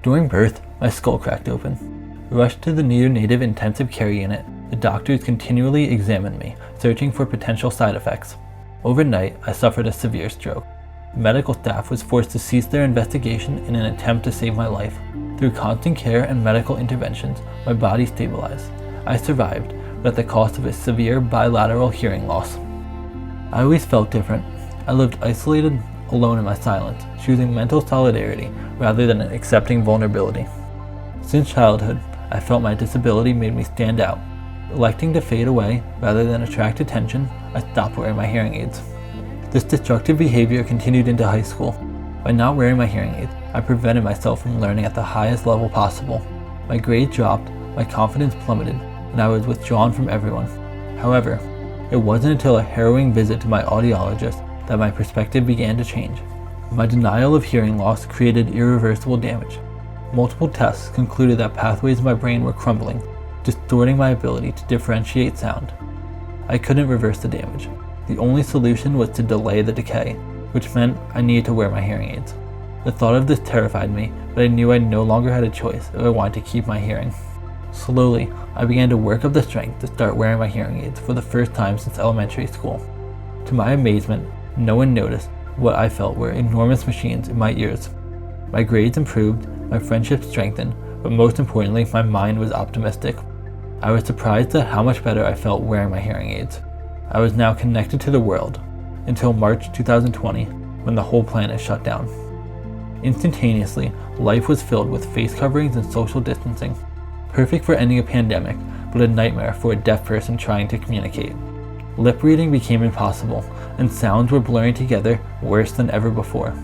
During birth, my skull cracked open. Rushed to the neonatal intensive care unit, the doctors continually examined me, searching for potential side effects. Overnight, I suffered a severe stroke. The medical staff was forced to cease their investigation in an attempt to save my life. Through constant care and medical interventions, my body stabilized. I survived, but at the cost of a severe bilateral hearing loss. I always felt different. I lived isolated, alone in my silence, choosing mental solidarity rather than accepting vulnerability. Since childhood, I felt my disability made me stand out. Electing to fade away rather than attract attention, I stopped wearing my hearing aids. This destructive behavior continued into high school. By not wearing my hearing aids, I prevented myself from learning at the highest level possible. My grades dropped, my confidence plummeted, and I was withdrawn from everyone. However, it wasn't until a harrowing visit to my audiologist that my perspective began to change. My denial of hearing loss created irreversible damage. Multiple tests concluded that pathways in my brain were crumbling, distorting my ability to differentiate sound. I couldn't reverse the damage. The only solution was to delay the decay, which meant I needed to wear my hearing aids. The thought of this terrified me, but I knew I no longer had a choice if I wanted to keep my hearing. Slowly, I began to work up the strength to start wearing my hearing aids for the first time since elementary school. To my amazement, no one noticed what I felt were enormous machines in my ears. My grades improved, my friendships strengthened, but most importantly, my mind was optimistic. I was surprised at how much better I felt wearing my hearing aids. I was now connected to the world, until March 2020, when the whole planet shut down. Instantaneously, life was filled with face coverings and social distancing. Perfect for ending a pandemic, but a nightmare for a deaf person trying to communicate. Lip reading became impossible, and sounds were blurring together worse than ever before.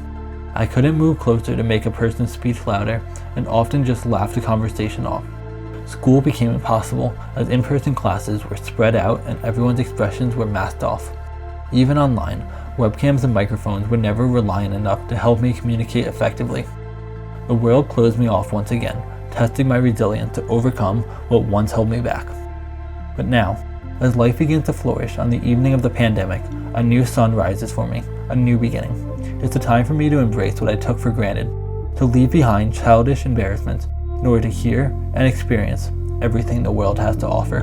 I couldn't move closer to make a person's speech louder, and often just laughed the conversation off. School became impossible as in-person classes were spread out and everyone's expressions were masked off. Even online, webcams and microphones were never reliant enough to help me communicate effectively. The world closed me off once again, testing my resilience to overcome what once held me back. But now, as life begins to flourish on the evening of the pandemic, a new sun rises for me, a new beginning. It's a time for me to embrace what I took for granted, to leave behind childish embarrassments in order to hear and experience everything the world has to offer.